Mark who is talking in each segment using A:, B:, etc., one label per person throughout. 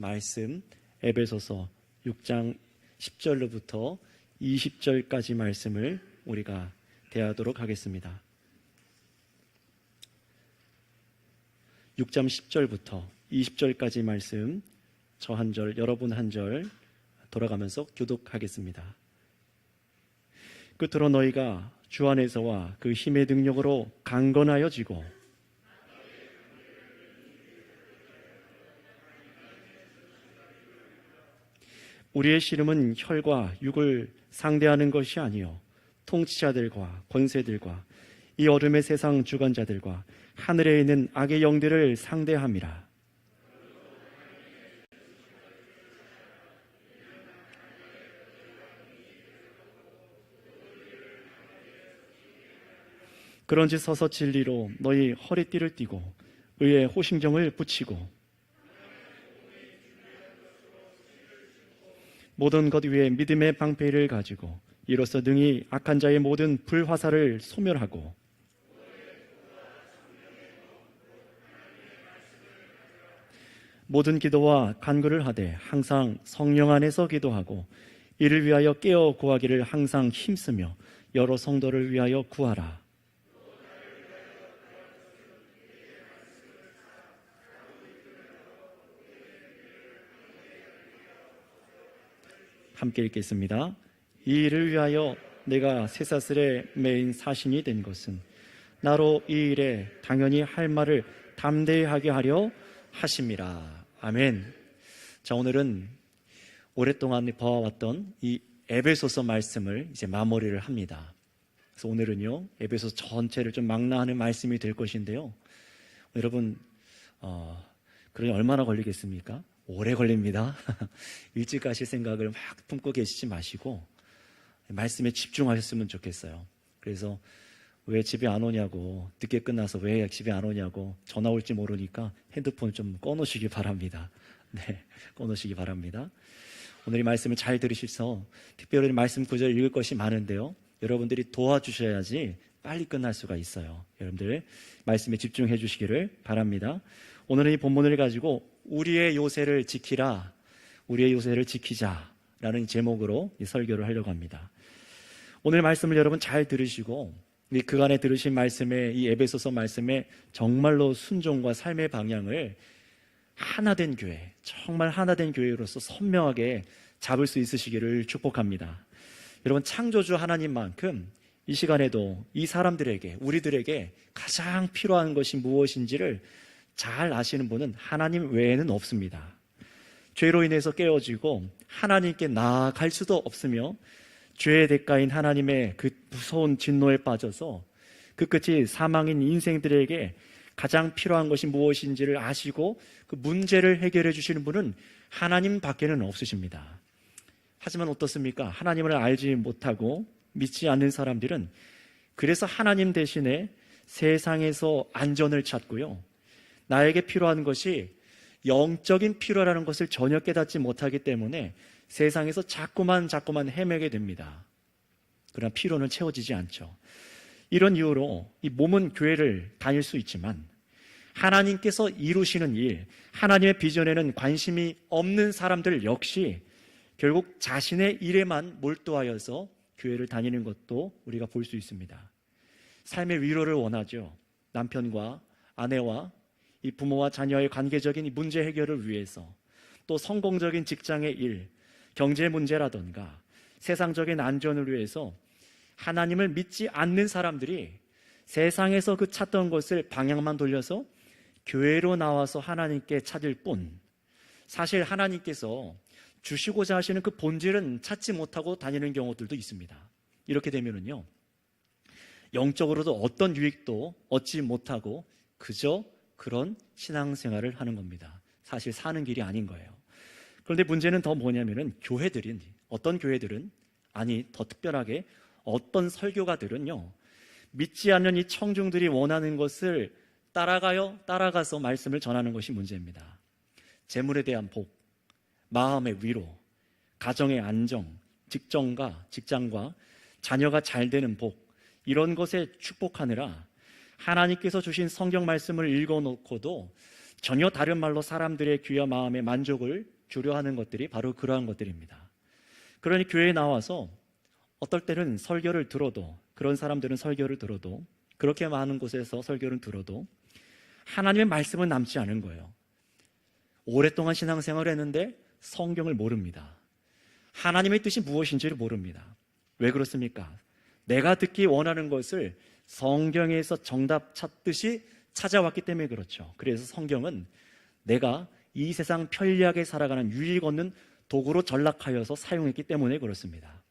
A: 말씀 에베소서 6장 10절로부터 20절까지 말씀을 우리가 대하도록 하겠습니다. 6장 10절부터 20절까지 말씀, 저 한 절, 여러분 한 절 돌아가면서 교독하겠습니다. 끝으로 너희가 주 안에서와 그 힘의 능력으로 강건하여지고 우리의 씨름은 혈과 육을 상대하는 것이 아니요 통치자들과 권세들과 이 어둠의 세상 주관자들과 하늘에 있는 악의 영들을 상대함이라. 그런지 서서 진리로 너희 허리띠를 띠고 의의 호심경을 붙이고 모든 것 위에 믿음의 방패를 가지고 이로써 능히 악한 자의 모든 불화살을 소멸하고 모든 기도와 간구를 하되 항상 성령 안에서 기도하고 이를 위하여 깨어 구하기를 항상 힘쓰며 여러 성도를 위하여 구하라. 함께 읽겠습니다. 이 일을 위하여 내가 쇠사슬에 매인 사신이 된 것은 나로 이 일에 당연히 할 말을 담대히 하게 하려 하심이라. 아멘. 자, 오늘은 오랫동안 봐왔던 이 에베소서 말씀을 이제 마무리를 합니다. 그래서 오늘은요, 에베소서 전체를 좀 망라하는 말씀이 될 것인데요. 여러분, 그러니 얼마나 걸리겠습니까? 오래 걸립니다. 일찍 가실 생각을 막 품고 계시지 마시고 말씀에 집중하셨으면 좋겠어요. 그래서 왜 집에 안 오냐고, 늦게 끝나서 왜 집에 안 오냐고 전화 올지 모르니까 핸드폰 좀 꺼놓으시기 바랍니다. 네, 꺼놓으시기 바랍니다. 오늘 이 말씀을 잘 들으셔서 특별히 말씀 구절 읽을 것이 많은데요, 여러분들이 도와주셔야지 빨리 끝날 수가 있어요. 여러분들 말씀에 집중해 주시기를 바랍니다. 오늘은 이 본문을 가지고 우리의 요새를 지키라, 우리의 요새를 지키자라는 제목으로 이 설교를 하려고 합니다. 오늘 말씀을 여러분 잘 들으시고 이 그간에 들으신 말씀에, 이 에베소서 말씀에 정말로 순종과 삶의 방향을 하나된 교회, 정말 하나된 교회로서 선명하게 잡을 수 있으시기를 축복합니다. 여러분, 창조주 하나님만큼 이 시간에도 이 사람들에게, 우리들에게 가장 필요한 것이 무엇인지를 잘 아시는 분은 하나님 외에는 없습니다. 죄로 인해서 깨어지고 하나님께 나아갈 수도 없으며 죄의 대가인 하나님의 그 무서운 진노에 빠져서 그 끝이 사망인 인생들에게 가장 필요한 것이 무엇인지를 아시고 그 문제를 해결해 주시는 분은 하나님 밖에는 없으십니다. 하지만 어떻습니까? 하나님을 알지 못하고 믿지 않는 사람들은 그래서 하나님 대신에 세상에서 안전을 찾고요, 나에게 필요한 것이 영적인 필요라는 것을 전혀 깨닫지 못하기 때문에 세상에서 자꾸만 헤매게 됩니다. 그러나 필요는 채워지지 않죠. 이런 이유로 이 몸은 교회를 다닐 수 있지만 하나님께서 이루시는 일, 하나님의 비전에는 관심이 없는 사람들 역시 결국 자신의 일에만 몰두하여서 교회를 다니는 것도 우리가 볼 수 있습니다. 삶의 위로를 원하죠. 남편과 아내와 이 부모와 자녀의 관계적인 문제 해결을 위해서, 또 성공적인 직장의 일, 경제 문제라던가 세상적인 안전을 위해서 하나님을 믿지 않는 사람들이 세상에서 그 찾던 것을 방향만 돌려서 교회로 나와서 하나님께 찾을 뿐, 사실 하나님께서 주시고자 하시는 그 본질은 찾지 못하고 다니는 경우들도 있습니다. 이렇게 되면은요, 영적으로도 어떤 유익도 얻지 못하고 그저 그런 신앙생활을 하는 겁니다. 사실 사는 길이 아닌 거예요. 그런데 문제는 더 뭐냐면은 교회들인, 어떤 교회들은, 아니 더 특별하게 어떤 설교가들은요, 믿지 않는 이 청중들이 원하는 것을 따라가서 말씀을 전하는 것이 문제입니다. 재물에 대한 복, 마음의 위로, 가정의 안정, 직장과 자녀가 잘 되는 복, 이런 것에 축복하느라 하나님께서 주신 성경 말씀을 읽어놓고도 전혀 다른 말로 사람들의 귀와 마음의 만족을 주려 하는 것들이 바로 그러한 것들입니다. 그러니 교회에 나와서 어떨 때는 설교를 들어도, 그런 사람들은 설교를 들어도, 그렇게 많은 곳에서 설교를 들어도 하나님의 말씀은 남지 않은 거예요. 오랫동안 신앙생활을 했는데 성경을 모릅니다. 하나님의 뜻이 무엇인지를 모릅니다. 왜 그렇습니까? 내가 듣기 원하는 것을 성경에서 정답 찾듯이 찾아왔기 때문에 그렇죠. 그래서 성경은 내가 이 세상 편리하게 살아가는 유익 얻는 도구로 전락하여서 사용했기 때문에 그렇습니다.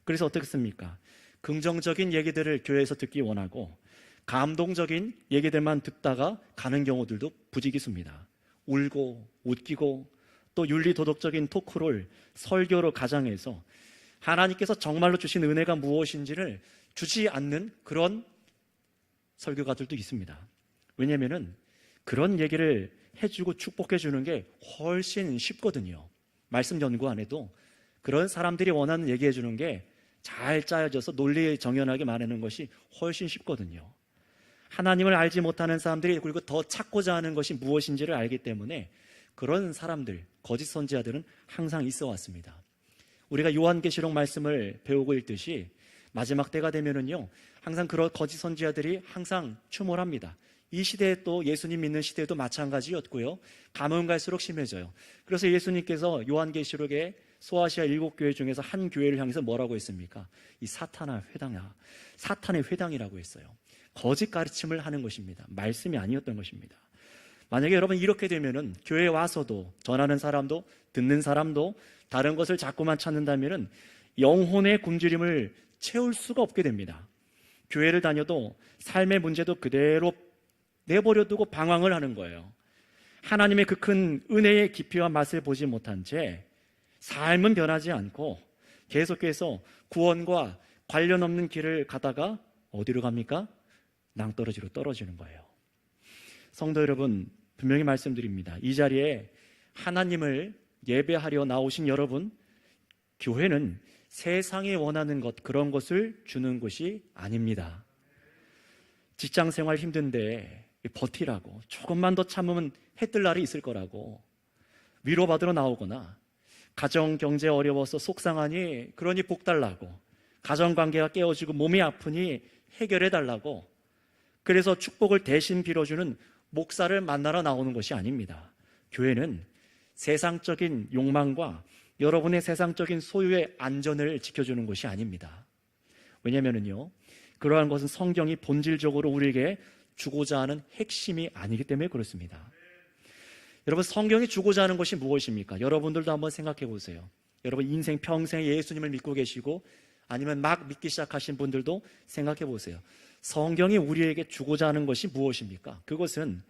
A: 그래서 어떻겠습니까? 긍정적인 얘기들을 교회에서 듣기 원하고 감동적인 얘기들만 듣다가 가는 경우들도 부지기수입니다. 울고 웃기고 또 윤리도덕적인 토크를 설교로 가장해서 하나님께서 정말로 주신 은혜가 무엇인지를 주지 않는 그런 설교가들도 있습니다. 왜냐하면 그런 얘기를 해주고 축복해 주는 게 훨씬 쉽거든요. 말씀 연구 안 해도 그런 사람들이 원하는 얘기해 주는 게 잘 짜여져서 논리 정연하게 말하는 것이 훨씬 쉽거든요. 하나님을 알지 못하는 사람들이 그리고 더 찾고자 하는 것이 무엇인지를 알기 때문에 그런 사람들, 거짓 선지자들은 항상 있어 왔습니다. 우리가 요한계시록 말씀을 배우고 있듯이 마지막 때가 되면은요, 항상 그런 거짓 선지자들이 항상 추몰합니다. 이 시대에 또 예수님 믿는 시대도 마찬가지였고요. 가면 갈수록 심해져요. 그래서 예수님께서 요한계시록에 소아시아 7교회 중에서 한 교회를 향해서 뭐라고 했습니까? 이 사탄의 회당이라고 했어요. 거짓 가르침을 하는 것입니다. 말씀이 아니었던 것입니다. 만약에 여러분 이렇게 되면은 교회에 와서도 전하는 사람도 듣는 사람도 다른 것을 자꾸만 찾는다면은 영혼의 굶주림을 채울 수가 없게 됩니다. 교회를 다녀도 삶의 문제도 그대로 내버려 두고 방황을 하는 거예요. 하나님의 그 큰 은혜의 깊이와 맛을 보지 못한 채 삶은 변하지 않고 계속해서 구원과 관련 없는 길을 가다가 어디로 갑니까? 낭떠러지로 떨어지는 거예요. 성도 여러분, 분명히 말씀드립니다. 이 자리에 하나님을 예배하려 나오신 여러분, 교회는 세상이 원하는 것, 그런 것을 주는 곳이 아닙니다. 직장 생활 힘든데 버티라고, 조금만 더 참으면 해 뜰 날이 있을 거라고 위로받으러 나오거나, 가정 경제 어려워서 속상하니 그러니 복 달라고, 가정관계가 깨어지고 몸이 아프니 해결해 달라고, 그래서 축복을 대신 빌어주는 목사를 만나러 나오는 것이 아닙니다. 교회는 세상적인 욕망과 여러분의 세상적인 소유의 안전을 지켜주는 것이 아닙니다. 왜냐하면요, 그러한 것은 성경이 본질적으로 우리에게 주고자 하는 핵심이 아니기 때문에 그렇습니다. 여러분, 성경이 주고자 하는 것이 무엇입니까? 여러분들도 한번 생각해 보세요. 여러분 인생 평생 예수님을 믿고 계시고 아니면 막 믿기 시작하신 분들도 생각해 보세요. 성경이 우리에게 주고자 하는 것이 무엇입니까? 그것은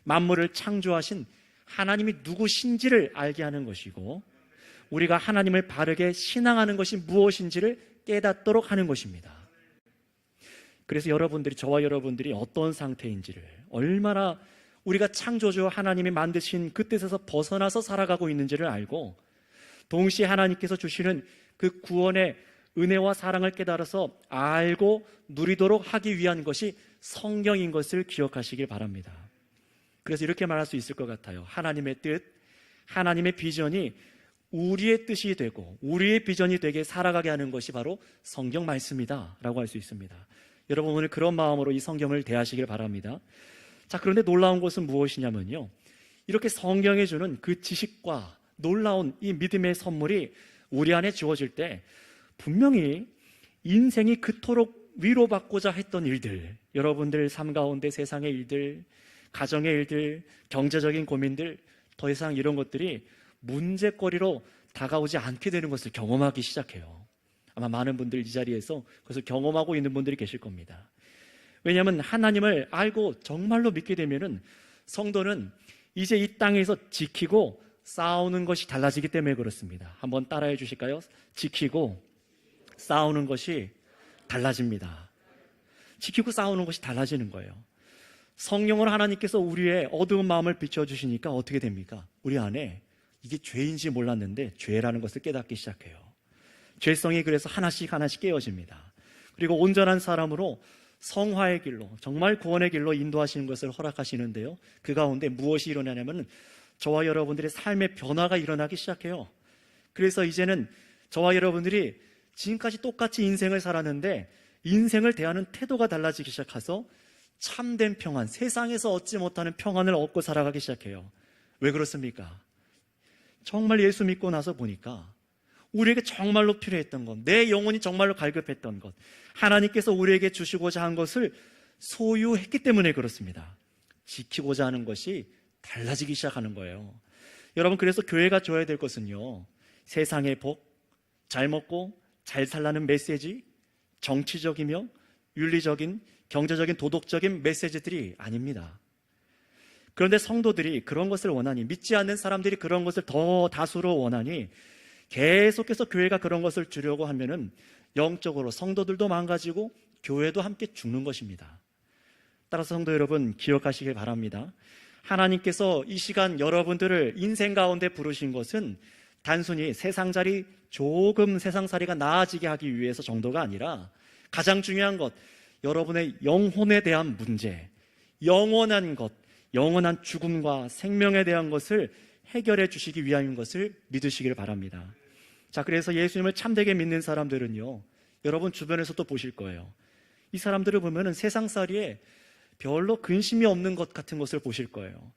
A: 만물을 창조하신 하나님이 누구신지를 알게 하는 것이고, 우리가 하나님을 바르게 신앙하는 것이 무엇인지를 깨닫도록 하는 것입니다. 그래서 여러분들이, 저와 여러분들이 어떤 상태인지를, 얼마나 우리가 창조주 하나님이 만드신 그 뜻에서 벗어나서 살아가고 있는지를 알고, 동시에 하나님께서 주시는 그 구원의 은혜와 사랑을 깨달아서 알고 누리도록 하기 위한 것이 성경인 것을 기억하시길 바랍니다. 그래서 이렇게 말할 수 있을 것 같아요. 하나님의 뜻, 하나님의 비전이 우리의 뜻이 되고 우리의 비전이 되게 살아가게 하는 것이 바로 성경 말씀이다 라고 할 수 있습니다. 여러분, 오늘 그런 마음으로 이 성경을 대하시길 바랍니다. 자, 그런데 놀라운 것은 무엇이냐면요, 이렇게 성경에 주는 그 지식과 놀라운 이 믿음의 선물이 우리 안에 주어질 때 분명히 인생이 그토록 위로받고자 했던 일들, 여러분들 삶 가운데 세상의 일들, 가정의 일들, 경제적인 고민들, 더 이상 이런 것들이 문제거리로 다가오지 않게 되는 것을 경험하기 시작해요. 아마 많은 분들 이 자리에서 그것을 경험하고 있는 분들이 계실 겁니다. 왜냐하면 하나님을 알고 정말로 믿게 되면은 성도는 이제 이 땅에서 지키고 싸우는 것이 달라지기 때문에 그렇습니다. 한번 따라해 주실까요? 지키고 싸우는 것이 달라집니다. 지키고 싸우는 것이 달라지는 거예요. 성령으로 하나님께서 우리의 어두운 마음을 비춰주시니까 어떻게 됩니까? 우리 안에 이게 죄인지 몰랐는데 죄라는 것을 깨닫기 시작해요. 죄성이 그래서 하나씩 하나씩 깨어집니다. 그리고 온전한 사람으로 성화의 길로, 정말 구원의 길로 인도하시는 것을 허락하시는데요. 그 가운데 무엇이 일어나냐면 저와 여러분들의 삶의 변화가 일어나기 시작해요. 그래서 이제는 저와 여러분들이 지금까지 똑같이 인생을 살았는데 인생을 대하는 태도가 달라지기 시작해서 참된 평안, 세상에서 얻지 못하는 평안을 얻고 살아가기 시작해요. 왜 그렇습니까? 정말 예수 믿고 나서 보니까 우리에게 정말로 필요했던 것, 내 영혼이 정말로 갈급했던 것, 하나님께서 우리에게 주시고자 한 것을 소유했기 때문에 그렇습니다. 지키고자 하는 것이 달라지기 시작하는 거예요. 여러분, 그래서 교회가 줘야 될 것은요, 세상의 복, 잘 먹고 잘 살라는 메시지, 정치적이며 윤리적인, 경제적인, 도덕적인 메시지들이 아닙니다. 그런데 성도들이 그런 것을 원하니, 믿지 않는 사람들이 그런 것을 더 다수로 원하니 계속해서 교회가 그런 것을 주려고 하면은 영적으로 성도들도 망가지고 교회도 함께 죽는 것입니다. 따라서 성도 여러분, 기억하시길 바랍니다. 하나님께서 이 시간 여러분들을 인생 가운데 부르신 것은 단순히 세상살이, 조금 세상살이가 나아지게 하기 위해서 정도가 아니라 가장 중요한 것, 여러분의 영혼에 대한 문제, 영원한 것, 영원한 죽음과 생명에 대한 것을 해결해 주시기 위함인 것을 믿으시길 바랍니다. 자, 그래서 예수님을 참되게 믿는 사람들은요, 여러분 주변에서도 보실 거예요. 이 사람들을 보면은 세상살이에 별로 근심이 없는 것 같은 것을 보실 거예요.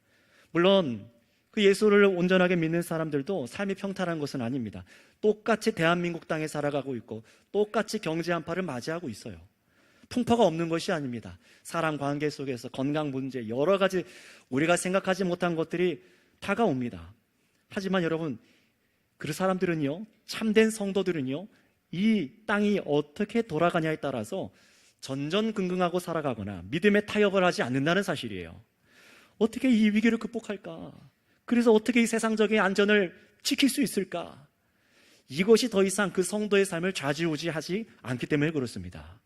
A: 물론 그 예수를 온전하게 믿는 사람들도 삶이 평탄한 것은 아닙니다. 똑같이 대한민국 땅에 살아가고 있고 똑같이 경제 한파를 맞이하고 있어요. 풍파가 없는 것이 아닙니다. 사람 관계 속에서 건강 문제, 여러 가지 우리가 생각하지 못한 것들이 다가옵니다. 하지만 여러분, 그 사람들은요, 참된 성도들은요, 이 땅이 어떻게 돌아가냐에 따라서 전전긍긍하고 살아가거나 믿음의 타협을 하지 않는다는 사실이에요. 어떻게 이 위기를 극복할까? 그래서 어떻게 이 세상적인 안전을 지킬 수 있을까? 이것이 더 이상 그 성도의 삶을 좌지우지하지 않기 때문에 그렇습니다.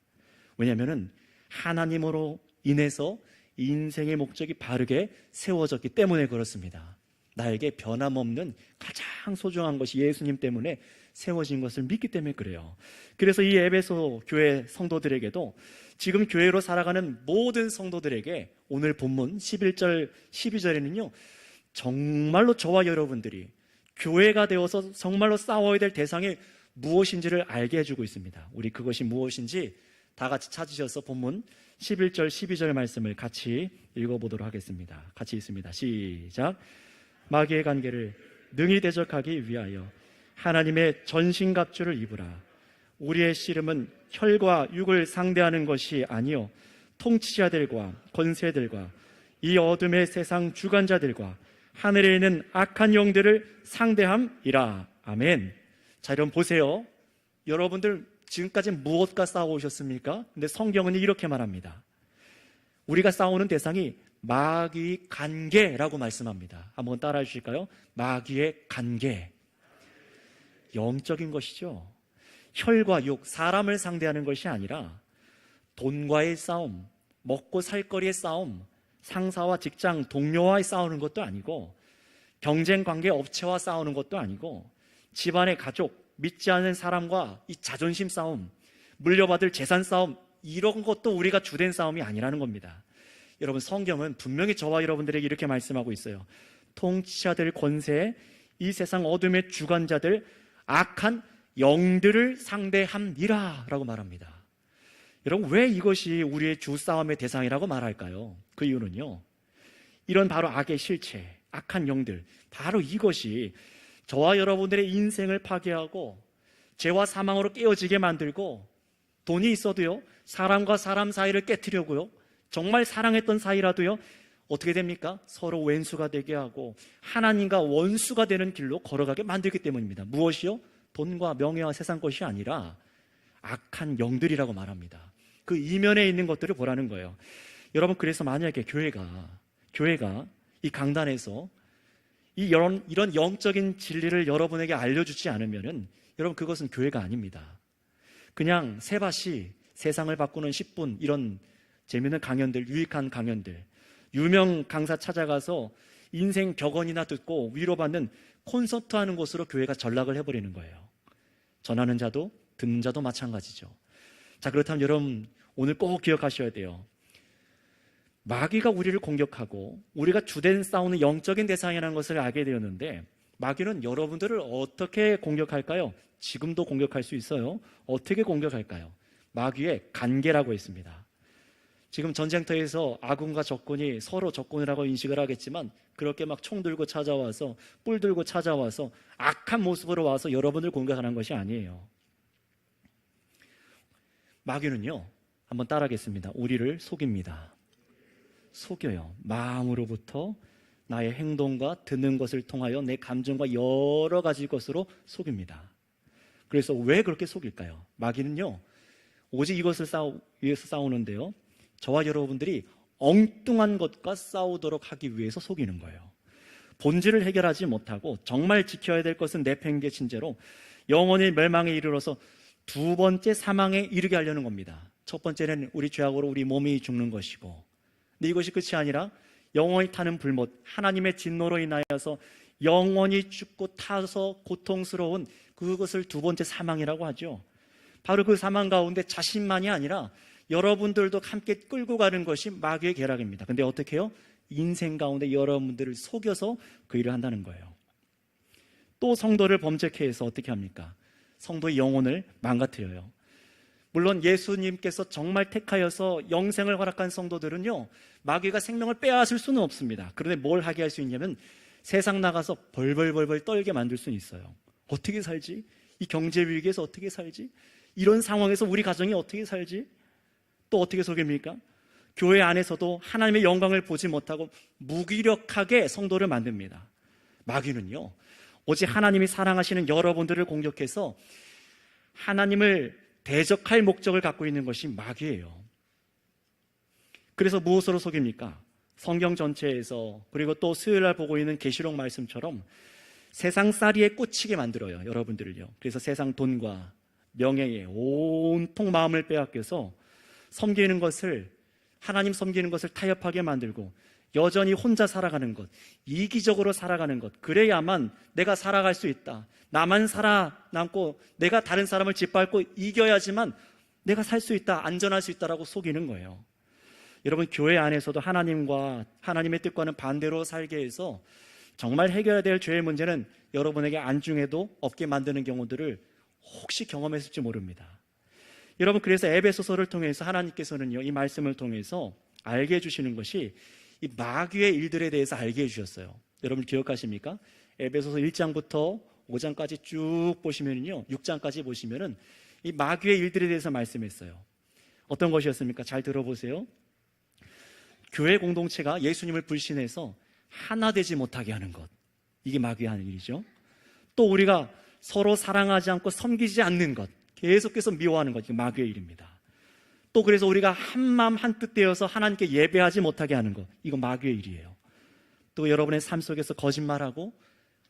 A: 왜냐하면 하나님으로 인해서 인생의 목적이 바르게 세워졌기 때문에 그렇습니다. 나에게 변함없는 가장 소중한 것이 예수님 때문에 세워진 것을 믿기 때문에 그래요. 그래서 이 에베소 교회 성도들에게도, 지금 교회로 살아가는 모든 성도들에게 오늘 본문 11절, 12절에는요, 정말로 저와 여러분들이 교회가 되어서 정말로 싸워야 될 대상이 무엇인지를 알게 해주고 있습니다. 우리 그것이 무엇인지 다 같이 찾으셔서 본문 11절, 12절 말씀을 같이 읽어보도록 하겠습니다. 같이 읽습니다. 시작. 마귀의 관계를 능히 대적하기 위하여 하나님의 전신갑주를 입으라. 우리의 씨름은 혈과 육을 상대하는 것이 아니요 통치자들과 권세들과 이 어둠의 세상 주관자들과 하늘에 있는 악한 영들을 상대함이라. 아멘. 자, 여러분 보세요. 여러분들 지금까지 무엇과 싸워오셨습니까? 근데 성경은 이렇게 말합니다. 우리가 싸우는 대상이 마귀의 관계라고 말씀합니다. 한번 따라해 주실까요? 마귀의 관계. 영적인 것이죠. 혈과 육, 사람을 상대하는 것이 아니라 돈과의 싸움, 먹고 살 거리의 싸움, 상사와 직장 동료와의 싸우는 것도 아니고, 경쟁 관계 업체와 싸우는 것도 아니고, 집안의 가족, 믿지 않는 사람과 이 자존심 싸움, 물려받을 재산 싸움, 이런 것도 우리가 주된 싸움이 아니라는 겁니다. 여러분, 성경은 분명히 저와 여러분들에게 이렇게 말씀하고 있어요. 통치자들 권세, 이 세상 어둠의 주관자들, 악한 영들을 상대함이라 라고 말합니다. 여러분, 왜 이것이 우리의 주 싸움의 대상이라고 말할까요? 그 이유는요, 이런 바로 악의 실체, 악한 영들, 바로 이것이 저와 여러분들의 인생을 파괴하고 죄와 사망으로 깨어지게 만들고, 돈이 있어도요, 사람과 사람 사이를 깨트려고요, 정말 사랑했던 사이라도요, 어떻게 됩니까? 서로 왼수가 되게 하고 하나님과 원수가 되는 길로 걸어가게 만들기 때문입니다. 무엇이요? 돈과 명예와 세상 것이 아니라 악한 영들이라고 말합니다. 그 이면에 있는 것들을 보라는 거예요. 여러분, 그래서 만약에 교회가 이 강단에서 이런 영적인 진리를 여러분에게 알려주지 않으면은, 여러분, 그것은 교회가 아닙니다. 그냥 새밭이 세상을 바꾸는 10분, 이런 재미있는 강연들, 유익한 강연들, 유명 강사 찾아가서 인생 격언이나 듣고 위로받는 콘서트 하는 곳으로 교회가 전락을 해버리는 거예요. 전하는 자도 듣는 자도 마찬가지죠. 자, 그렇다면 여러분, 오늘 꼭 기억하셔야 돼요. 마귀가 우리를 공격하고 우리가 주된 싸우는 영적인 대상이라는 것을 알게 되었는데, 마귀는 여러분들을 어떻게 공격할까요? 지금도 공격할 수 있어요. 어떻게 공격할까요? 마귀의 간계라고 했습니다. 지금 전쟁터에서 아군과 적군이 서로 적군이라고 인식을 하겠지만, 그렇게 막 총 들고 찾아와서, 뿔 들고 찾아와서 악한 모습으로 와서 여러분을 공격하는 것이 아니에요. 마귀는요, 한번 따라하겠습니다. 우리를 속입니다. 속여요. 마음으로부터 나의 행동과 듣는 것을 통하여 내 감정과 여러 가지 것으로 속입니다. 그래서 왜 그렇게 속일까요? 마귀는요, 오직 이것을 위해서 싸우는데요, 저와 여러분들이 엉뚱한 것과 싸우도록 하기 위해서 속이는 거예요. 본질을 해결하지 못하고 정말 지켜야 될 것은 내팽개친 채로 영원히 멸망에 이르러서 두 번째 사망에 이르게 하려는 겁니다. 첫 번째는 우리 죄악으로 우리 몸이 죽는 것이고, 근데 이것이 끝이 아니라 영원히 타는 불못, 하나님의 진노로 인하여서 영원히 죽고 타서 고통스러운 그것을 두 번째 사망이라고 하죠. 바로 그 사망 가운데 자신만이 아니라 여러분들도 함께 끌고 가는 것이 마귀의 계략입니다. 근데 어떻게 해요? 인생 가운데 여러분들을 속여서 그 일을 한다는 거예요. 또 성도를 범죄케 해서 어떻게 합니까? 성도의 영혼을 망가뜨려요. 물론 예수님께서 정말 택하여서 영생을 허락한 성도들은요, 마귀가 생명을 빼앗을 수는 없습니다. 그런데 뭘 하게 할 수 있냐면 세상 나가서 벌벌벌벌 떨게 만들 수는 있어요. 어떻게 살지? 이 경제 위기에서 어떻게 살지? 이런 상황에서 우리 가정이 어떻게 살지? 또 어떻게 속입니까? 교회 안에서도 하나님의 영광을 보지 못하고 무기력하게 성도를 만듭니다. 마귀는요, 오직 하나님이 사랑하시는 여러분들을 공격해서 하나님을 대적할 목적을 갖고 있는 것이 마귀예요. 그래서 무엇으로 속입니까? 성경 전체에서, 그리고 또 수요일날 보고 있는 계시록 말씀처럼 세상살이에 꽂히게 만들어요, 여러분들을요. 그래서 세상 돈과 명예에 온통 마음을 빼앗겨서 섬기는 것을, 하나님 섬기는 것을 타협하게 만들고 여전히 혼자 살아가는 것, 이기적으로 살아가는 것, 그래야만 내가 살아갈 수 있다. 나만 살아남고 내가 다른 사람을 짓밟고 이겨야지만 내가 살 수 있다, 안전할 수 있다라고 속이는 거예요. 여러분, 교회 안에서도 하나님과 하나님의 뜻과는 반대로 살게 해서 정말 해결해야 될 죄의 문제는 여러분에게 안중에도 없게 만드는 경우들을 혹시 경험했을지 모릅니다. 여러분, 그래서 에베소서를 통해서 하나님께서는요, 이 말씀을 통해서 알게 해주시는 것이 이 마귀의 일들에 대해서 알게 해주셨어요. 여러분 기억하십니까? 에베소서 1장부터 5장까지 쭉 보시면요, 6장까지 보시면은 이 마귀의 일들에 대해서 말씀했어요. 어떤 것이었습니까? 잘 들어보세요. 교회 공동체가 예수님을 불신해서 하나 되지 못하게 하는 것, 이게 마귀의 하는 일이죠. 또 우리가 서로 사랑하지 않고 섬기지 않는 것, 계속해서 미워하는 것, 이게 마귀의 일입니다. 또 그래서 우리가 한마음 한뜻 되어서 하나님께 예배하지 못하게 하는 것, 이거 마귀의 일이에요. 또 여러분의 삶 속에서 거짓말하고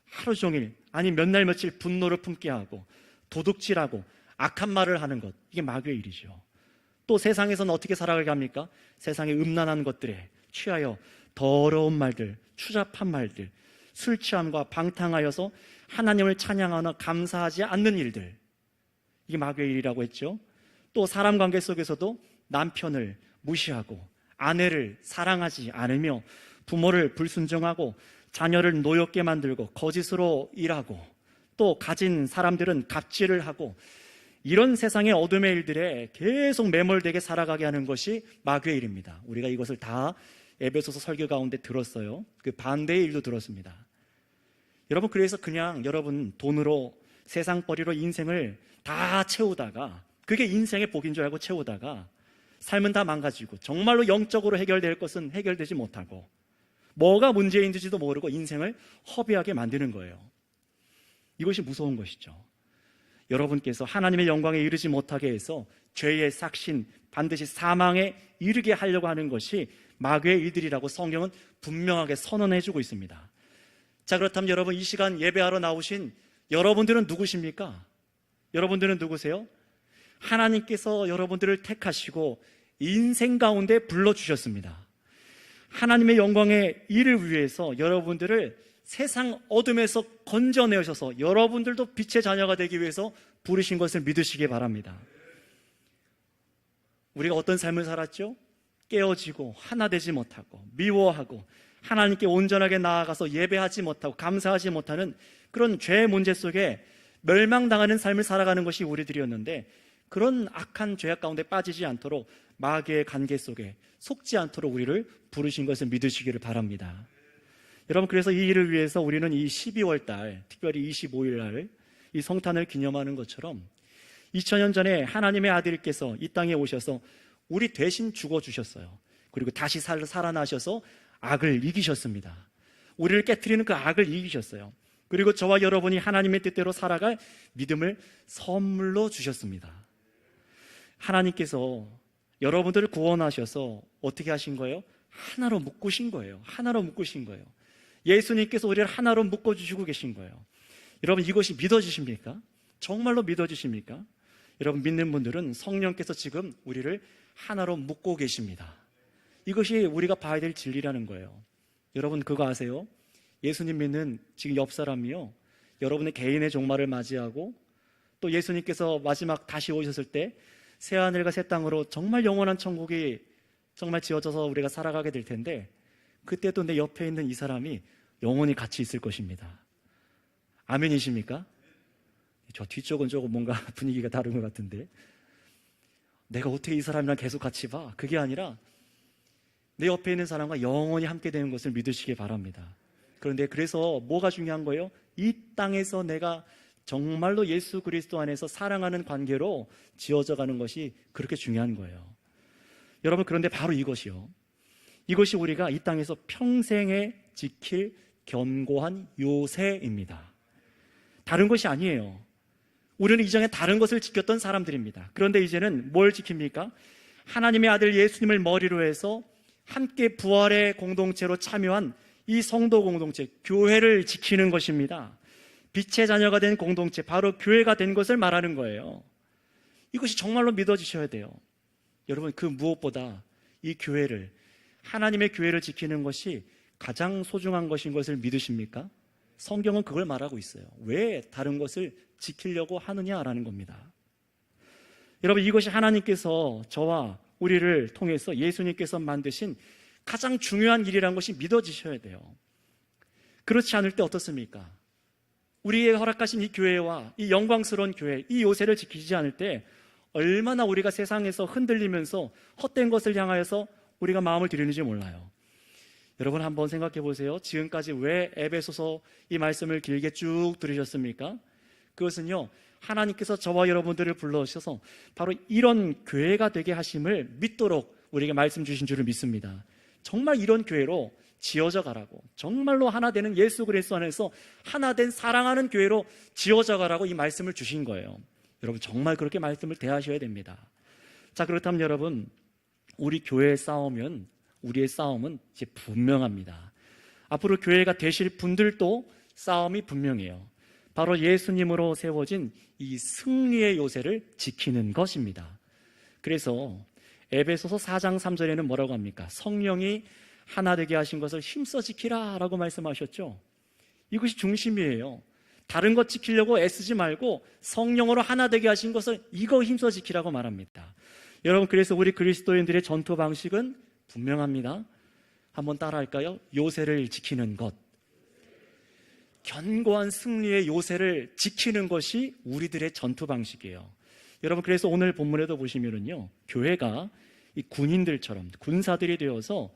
A: 하루 종일, 아니 몇 날 며칠 분노를 품게 하고 도둑질하고 악한 말을 하는 것, 이게 마귀의 일이죠. 또 세상에서는 어떻게 살아가게 합니까? 세상의 음란한 것들에 취하여 더러운 말들, 추잡한 말들, 술 취함과 방탕하여서 하나님을 찬양하나 감사하지 않는 일들, 이게 마귀의 일이라고 했죠. 또 사람 관계 속에서도 남편을 무시하고 아내를 사랑하지 않으며 부모를 불순종하고 자녀를 노엽게 만들고 거짓으로 일하고 또 가진 사람들은 갑질을 하고 이런 세상의 어둠의 일들에 계속 매몰되게 살아가게 하는 것이 마귀의 일입니다. 우리가 이것을 다 에베소서 설교 가운데 들었어요. 그 반대의 일도 들었습니다. 여러분, 그래서 그냥 여러분 돈으로 세상벌이로 인생을 다 채우다가, 그게 인생의 복인 줄 알고 채우다가 삶은 다 망가지고 정말로 영적으로 해결될 것은 해결되지 못하고 뭐가 문제인지도 모르고 인생을 허비하게 만드는 거예요. 이것이 무서운 것이죠. 여러분께서 하나님의 영광에 이르지 못하게 해서 죄의 삭신, 반드시 사망에 이르게 하려고 하는 것이 마귀의 일들이라고 성경은 분명하게 선언해주고 있습니다. 자, 그렇다면 여러분, 이 시간 예배하러 나오신 여러분들은 누구십니까? 여러분들은 누구세요? 하나님께서 여러분들을 택하시고 인생 가운데 불러주셨습니다. 하나님의 영광의 일을 위해서 여러분들을 세상 어둠에서 건져내셔서 여러분들도 빛의 자녀가 되기 위해서 부르신 것을 믿으시기 바랍니다. 우리가 어떤 삶을 살았죠? 깨어지고 하나 되지 못하고 미워하고 하나님께 온전하게 나아가서 예배하지 못하고 감사하지 못하는 그런 죄의 문제 속에 멸망당하는 삶을 살아가는 것이 우리들이었는데, 그런 악한 죄악 가운데 빠지지 않도록 마귀의 관계 속에 속지 않도록 우리를 부르신 것을 믿으시기를 바랍니다. 여러분, 그래서 이 일을 위해서 우리는 이 12월 달, 특별히 25일 날 이 성탄을 기념하는 것처럼 2000년 전에 하나님의 아들께서 이 땅에 오셔서 우리 대신 죽어주셨어요. 그리고 다시 살아나셔서 악을 이기셨습니다. 우리를 깨트리는 그 악을 이기셨어요. 그리고 저와 여러분이 하나님의 뜻대로 살아갈 믿음을 선물로 주셨습니다. 하나님께서 여러분들을 구원하셔서 어떻게 하신 거예요? 하나로 묶으신 거예요. 하나로 묶으신 거예요. 예수님께서 우리를 하나로 묶어주시고 계신 거예요. 여러분, 이것이 믿어지십니까? 정말로 믿어지십니까? 여러분, 믿는 분들은 성령께서 지금 우리를 하나로 묶고 계십니다. 이것이 우리가 봐야 될 진리라는 거예요. 여러분, 그거 아세요? 예수님 믿는 지금 옆 사람이요, 여러분의 개인의 종말을 맞이하고 또 예수님께서 마지막 다시 오셨을 때 새하늘과 새 땅으로 정말 영원한 천국이 정말 지어져서 우리가 살아가게 될 텐데, 그때도 내 옆에 있는 이 사람이 영원히 같이 있을 것입니다. 아멘이십니까? 저 뒤쪽은 조금 뭔가 분위기가 다른 것 같은데, 내가 어떻게 이 사람이랑 계속 같이 봐? 그게 아니라 내 옆에 있는 사람과 영원히 함께 되는 것을 믿으시기 바랍니다. 그런데 그래서 뭐가 중요한 거예요? 이 땅에서 내가 정말로 예수 그리스도 안에서 사랑하는 관계로 지어져 가는 것이 그렇게 중요한 거예요. 여러분, 그런데 바로 이것이요, 이것이 우리가 이 땅에서 평생에 지킬 견고한 요새입니다. 다른 것이 아니에요. 우리는 이전에 다른 것을 지켰던 사람들입니다. 그런데 이제는 뭘 지킵니까? 하나님의 아들 예수님을 머리로 해서 함께 부활의 공동체로 참여한 이 성도 공동체, 교회를 지키는 것입니다. 빛의 자녀가 된 공동체, 바로 교회가 된 것을 말하는 거예요. 이것이 정말로 믿어지셔야 돼요. 여러분, 그 무엇보다 이 교회를, 하나님의 교회를 지키는 것이 가장 소중한 것인 것을 믿으십니까? 성경은 그걸 말하고 있어요. 왜 다른 것을 지키려고 하느냐라는 겁니다. 여러분, 이것이 하나님께서 저와 우리를 통해서 예수님께서 만드신 가장 중요한 일이라는 것이 믿어지셔야 돼요. 그렇지 않을 때 어떻습니까? 우리의 허락하신 이 교회와 이 영광스러운 교회, 이 요새를 지키지 않을 때 얼마나 우리가 세상에서 흔들리면서 헛된 것을 향하여서 우리가 마음을 들이는지 몰라요. 여러분, 한번 생각해 보세요. 지금까지 왜 에베소서 이 말씀을 길게 쭉 들으셨습니까? 그것은요, 하나님께서 저와 여러분들을 불러주셔서 바로 이런 교회가 되게 하심을 믿도록 우리에게 말씀 주신 줄을 믿습니다. 정말 이런 교회로 지어져 가라고, 정말로 하나 되는 예수 그리스도 안에서 하나 된 사랑하는 교회로 지어져 가라고 이 말씀을 주신 거예요. 여러분, 정말 그렇게 말씀을 대하셔야 됩니다. 자, 그렇다면 여러분, 우리 교회에 싸우면 우리의 싸움은 이제 분명합니다. 앞으로 교회가 되실 분들도 싸움이 분명해요. 바로 예수님으로 세워진 이 승리의 요새를 지키는 것입니다. 그래서 에베소서 4장 3절에는 뭐라고 합니까? 성령이 하나 되게 하신 것을 힘써 지키라 라고 말씀하셨죠. 이것이 중심이에요. 다른 것 지키려고 애쓰지 말고 성령으로 하나 되게 하신 것을 이거 힘써 지키라고 말합니다. 여러분, 그래서 우리 그리스도인들의 전투 방식은 분명합니다. 한번 따라할까요? 요새를 지키는 것. 견고한 승리의 요새를 지키는 것이 우리들의 전투 방식이에요. 여러분, 그래서 오늘 본문에도 보시면은요, 교회가 이 군인들처럼 군사들이 되어서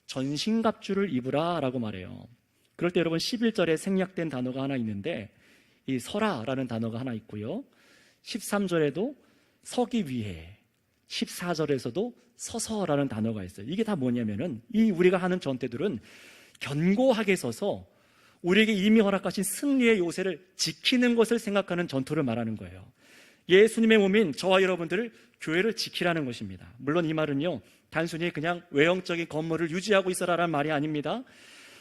A: 전신갑주를 입으라 라고 말해요. 그럴 때 여러분, 11절에 생략된 단어가 하나 있는데 이 서라라는 단어가 하나 있고요, 13절에도 서기 위해, 14절에서도 서서라는 단어가 있어요. 이게 다 뭐냐면은 이 우리가 하는 전대들은 견고하게 서서 우리에게 이미 허락하신 승리의 요새를 지키는 것을 생각하는 전투를 말하는 거예요. 예수님의 몸인 저와 여러분들을, 교회를 지키라는 것입니다. 물론 이 말은요, 단순히 그냥 외형적인 건물을 유지하고 있어라라는 말이 아닙니다.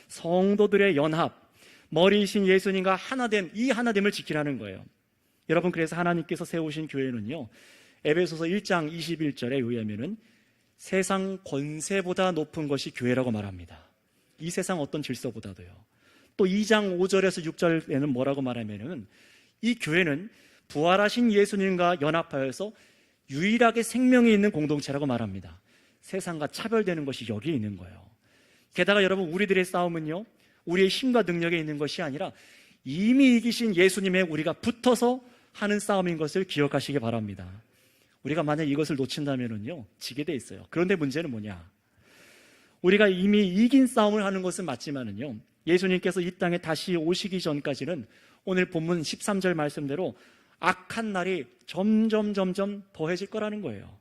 A: 성도들의 연합, 머리이신 예수님과 하나됨, 이 하나됨을 지키라는 거예요. 여러분, 그래서 하나님께서 세우신 교회는요, 에베소서 1장 21절에 의하면은 세상 권세보다 높은 것이 교회라고 말합니다. 이 세상 어떤 질서보다도요. 또 2장 5절에서 6절에는 뭐라고 말하면은 이 교회는 부활하신 예수님과 연합하여서 유일하게 생명이 있는 공동체라고 말합니다. 세상과 차별되는 것이 여기에 있는 거예요. 게다가 여러분, 우리들의 싸움은요, 우리의 힘과 능력에 있는 것이 아니라 이미 이기신 예수님의 우리가 붙어서 하는 싸움인 것을 기억하시기 바랍니다. 우리가 만약 이것을 놓친다면요, 지게 돼 있어요. 그런데 문제는 뭐냐? 우리가 이미 이긴 싸움을 하는 것은 맞지만은요, 예수님께서 이 땅에 다시 오시기 전까지는 오늘 본문 13절 말씀대로 악한 날이 점점 더해질 거라는 거예요.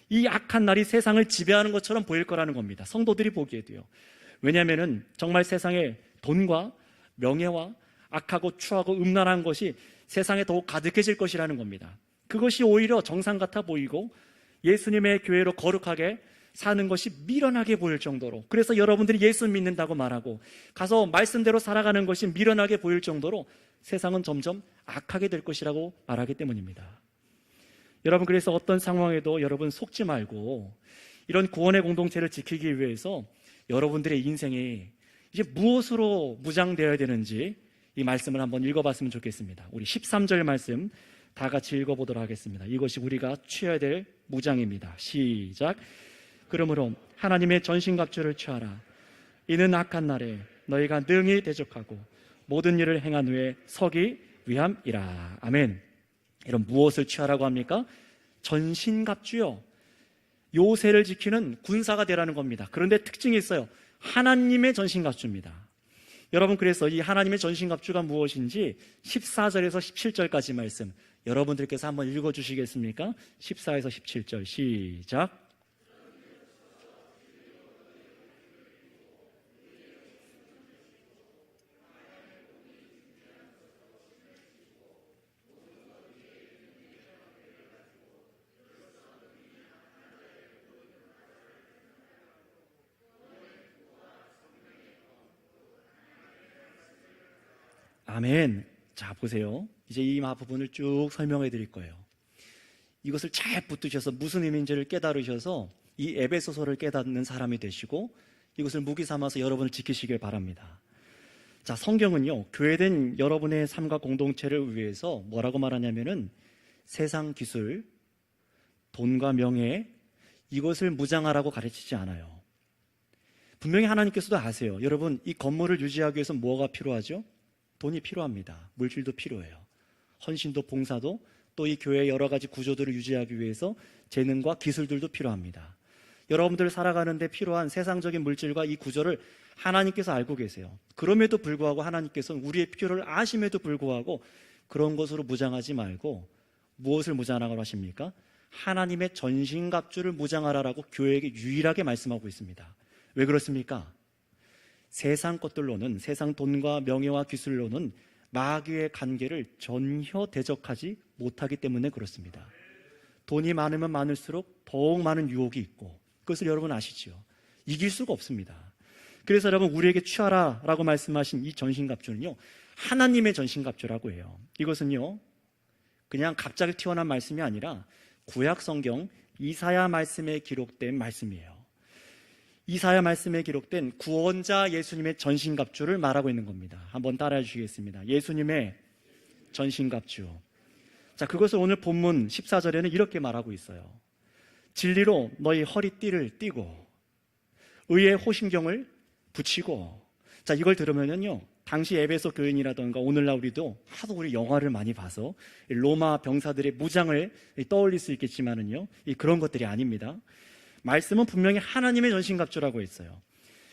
A: 이 악한 날이 세상을 지배하는 것처럼 보일 거라는 겁니다. 성도들이 보기에도요. 왜냐하면 정말 세상에 돈과 명예와 악하고 추하고 음란한 것이 세상에 더욱 가득해질 것이라는 겁니다. 그것이 오히려 정상 같아 보이고 예수님의 교회로 거룩하게 사는 것이 미련하게 보일 정도로, 그래서 여러분들이 예수 믿는다고 말하고 가서 말씀대로 살아가는 것이 미련하게 보일 정도로 세상은 점점 악하게 될 것이라고 말하기 때문입니다. 여러분, 그래서 어떤 상황에도 여러분 속지 말고 이런 구원의 공동체를 지키기 위해서 여러분들의 인생이 이제 무엇으로 무장되어야 되는지 이 말씀을 한번 읽어봤으면 좋겠습니다. 우리 13절 말씀 다 같이 읽어보도록 하겠습니다. 이것이 우리가 취해야 될 무장입니다. 시작. 그러므로 하나님의 전신갑주를 취하라. 이는 악한 날에 너희가 능히 대적하고 모든 일을 행한 후에 서기 위함이라. 아멘. 이런 무엇을 취하라고 합니까? 전신갑주요. 요새를 지키는 군사가 되라는 겁니다. 그런데 특징이 있어요. 하나님의 전신갑주입니다. 여러분, 그래서 이 하나님의 전신갑주가 무엇인지 14절에서 17절까지 말씀 여러분들께서 한번 읽어주시겠습니까? 14에서 17절 시작. 아멘. 자, 보세요. 이제 이 부분을 쭉 설명해 드릴 거예요. 이것을 잘 붙드셔서 무슨 의미인지를 깨달으셔서 이 에베소서를 깨닫는 사람이 되시고 이것을 무기 삼아서 여러분을 지키시길 바랍니다. 자, 성경은요, 교회된 여러분의 삶과 공동체를 위해서 뭐라고 말하냐면은 세상 기술, 돈과 명예, 이것을 무장하라고 가르치지 않아요. 분명히 하나님께서도 아세요. 여러분, 이 건물을 유지하기 위해서 뭐가 필요하죠? 돈이 필요합니다. 물질도 필요해요. 헌신도 봉사도, 또 이 교회의 여러 가지 구조들을 유지하기 위해서 재능과 기술들도 필요합니다. 여러분들 살아가는데 필요한 세상적인 물질과 이 구조를 하나님께서 알고 계세요. 그럼에도 불구하고 하나님께서는 우리의 필요를 아심에도 불구하고 그런 것으로 무장하지 말고 무엇을 무장하라고 하십니까? 하나님의 전신갑주를 무장하라라고 교회에게 유일하게 말씀하고 있습니다. 왜 그렇습니까? 세상 것들로는, 세상 돈과 명예와 기술로는 마귀의 관계를 전혀 대적하지 못하기 때문에 그렇습니다. 돈이 많으면 많을수록 더욱 많은 유혹이 있고, 그것을 여러분 아시죠? 이길 수가 없습니다. 그래서 여러분, 우리에게 취하라라고 말씀하신 이 전신갑주는요, 하나님의 전신갑주라고 해요. 이것은요, 그냥 갑자기 튀어나온 말씀이 아니라 구약 성경 이사야 말씀에 기록된 말씀이에요. 이사야 말씀에 기록된 구원자 예수님의 전신갑주를 말하고 있는 겁니다. 한번 따라해 주시겠습니다. 예수님의 전신갑주. 자, 그것을 오늘 본문 14절에는 이렇게 말하고 있어요. 진리로 너희 허리띠를 띠고 의의 호심경을 붙이고. 자, 이걸 들으면요, 당시 에베소 교인이라던가 오늘날 우리도 하도 우리 영화를 많이 봐서 로마 병사들의 무장을 떠올릴 수 있겠지만은요, 그런 것들이 아닙니다. 말씀은 분명히 하나님의 전신갑주라고 했어요.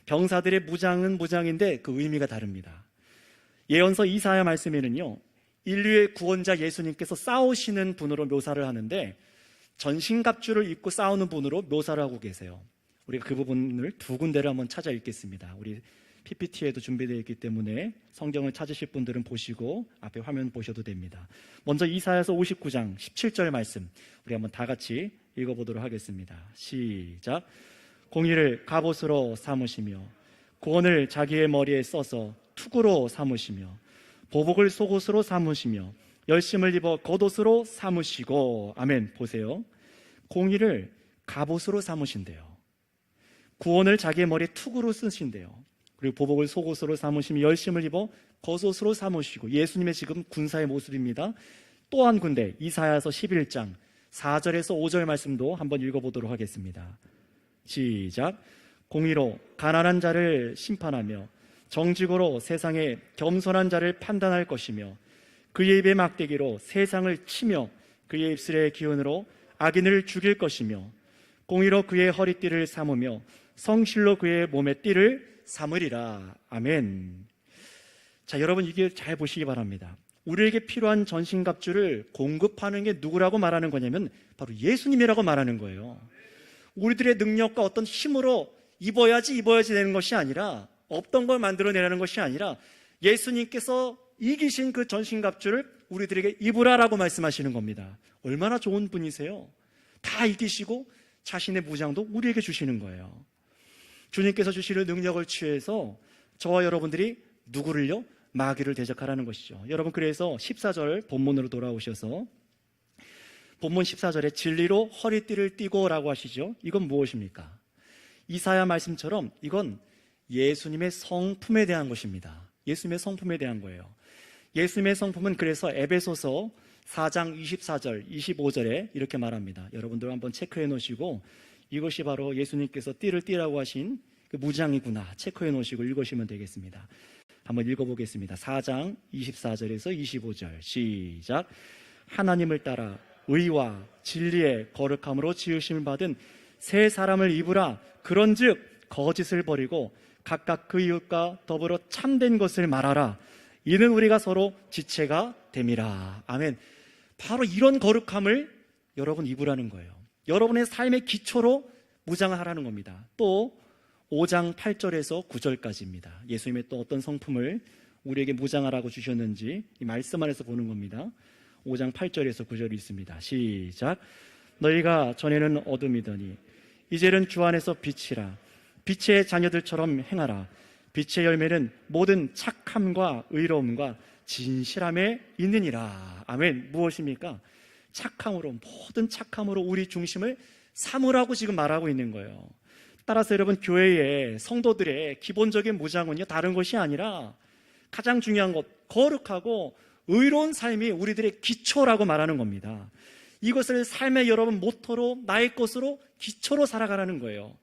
A: 병사들의 무장은 무장인데 그 의미가 다릅니다. 예언서 이사야 말씀에는요, 인류의 구원자 예수님께서 싸우시는 분으로 묘사를 하는데 전신갑주를 입고 싸우는 분으로 묘사를 하고 계세요. 우리가 그 부분을 두 군데를 한번 찾아 읽겠습니다. 우리 PPT에도 준비되어 있기 때문에 성경을 찾으실 분들은 보시고 앞에 화면 보셔도 됩니다. 먼저 이사야서 59장 17절 말씀 우리 한번 다 같이 읽어보도록 하겠습니다. 시작. 공의를 갑옷으로 삼으시며 구원을 자기의 머리에 써서 투구로 삼으시며 보복을 속옷으로 삼으시며 열심을 입어 겉옷으로 삼으시고. 아멘. 보세요. 공의를 갑옷으로 삼으신대요. 구원을 자기의 머리에 투구로 쓰신대요. 그리고 보복을 속옷으로 삼으시며 열심을 입어 겉옷으로 삼으시고. 예수님의 지금 군사의 모습입니다. 또 한 군데 이사야서 11장 4절에서 5절 말씀도 한번 읽어보도록 하겠습니다. 시작. 공의로 가난한 자를 심판하며 정직으로 세상에 겸손한 자를 판단할 것이며 그의 입의 막대기로 세상을 치며 그의 입술의 기운으로 악인을 죽일 것이며 공의로 그의 허리띠를 삼으며 성실로 그의 몸의 띠를 삼으리라. 아멘. 자, 여러분 이게 잘 보시기 바랍니다. 우리에게 필요한 전신갑주를 공급하는 게 누구라고 말하는 거냐면 바로 예수님이라고 말하는 거예요. 우리들의 능력과 어떤 힘으로 입어야지 되는 것이 아니라, 없던 걸 만들어내라는 것이 아니라 예수님께서 이기신 그 전신갑주를 우리들에게 입으라라고 말씀하시는 겁니다. 얼마나 좋은 분이세요. 다 이기시고 자신의 무장도 우리에게 주시는 거예요. 주님께서 주시는 능력을 취해서 저와 여러분들이 누구를요? 마귀를 대적하라는 것이죠. 여러분, 그래서 14절 본문으로 돌아오셔서 본문 14절에 진리로 허리띠를 띠고 라고 하시죠. 이건 무엇입니까? 이사야 말씀처럼 이건 예수님의 성품에 대한 것입니다. 예수님의 성품에 대한 거예요. 예수님의 성품은 그래서 에베소서 4장 24절, 25절에 이렇게 말합니다. 여러분들 한번 체크해 놓으시고 이것이 바로 예수님께서 띠를 띠라고 하신 그 무장이구나 체크해 놓으시고 읽으시면 되겠습니다. 한번 읽어보겠습니다. 4장 24절에서 25절 시작. 하나님을 따라 의와 진리의 거룩함으로 지으심을 받은 새 사람을 입으라. 그런즉 거짓을 버리고 각각 그 이웃과 더불어 참된 것을 말하라. 이는 우리가 서로 지체가 됨이라. 아멘. 바로 이런 거룩함을 여러분 입으라는 거예요. 여러분의 삶의 기초로 무장을 하라는 겁니다. 또 5장 8절에서 9절까지입니다. 예수님의 또 어떤 성품을 우리에게 무장하라고 주셨는지 이 말씀 안에서 보는 겁니다. 5장 8절에서 9절이 있습니다. 시작. 너희가 전에는 어둠이더니 이제는 주 안에서 빛이라. 빛의 자녀들처럼 행하라. 빛의 열매는 모든 착함과 의로움과 진실함에 있느니라. 아멘. 무엇입니까? 착함으로, 모든 착함으로 우리 중심을 삼으라고 지금 말하고 있는 거예요. 따라서 여러분, 교회의 성도들의 기본적인 무장은요, 다른 것이 아니라 가장 중요한 것, 거룩하고 의로운 삶이 우리들의 기초라고 말하는 겁니다. 이것을 삶의 여러분 모토로, 나의 것으로 기초로 살아가라는 거예요.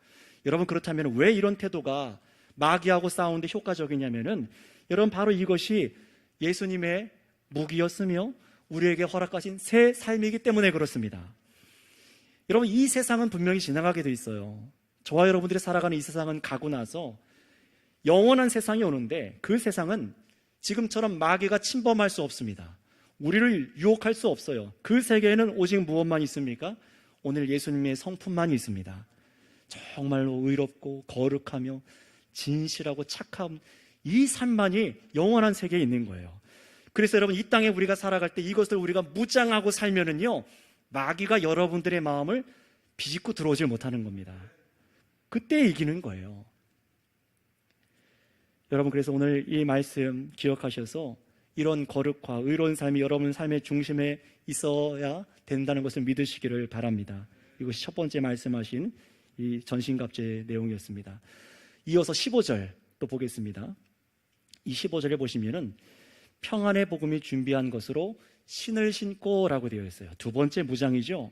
A: 여러분, 그렇다면 왜 이런 태도가 마귀하고 싸우는데 효과적이냐면은 여러분, 바로 이것이 예수님의 무기였으며 우리에게 허락하신 새 삶이기 때문에 그렇습니다. 여러분, 이 세상은 분명히 지나가게 돼 있어요. 저와 여러분들이 살아가는 이 세상은 가고 나서 영원한 세상이 오는데 그 세상은 지금처럼 마귀가 침범할 수 없습니다. 우리를 유혹할 수 없어요. 그 세계에는 오직 무엇만 있습니까? 오늘 예수님의 성품만 있습니다. 정말로 의롭고 거룩하며 진실하고 착함, 이 삶만이 영원한 세계에 있는 거예요. 그래서 여러분, 이 땅에 우리가 살아갈 때 이것을 우리가 무장하고 살면은요, 마귀가 여러분들의 마음을 비집고 들어오질 못하는 겁니다. 그때 이기는 거예요. 여러분, 그래서 오늘 이 말씀 기억하셔서 이런 거룩과 의로운 삶이 여러분 삶의 중심에 있어야 된다는 것을 믿으시기를 바랍니다. 이것이 첫 번째 말씀하신 이 전신갑주의 내용이었습니다. 이어서 15절 또 보겠습니다. 이 15절에 보시면은 평안의 복음이 준비한 것으로 신을 신고 라고 되어 있어요. 두 번째 무장이죠.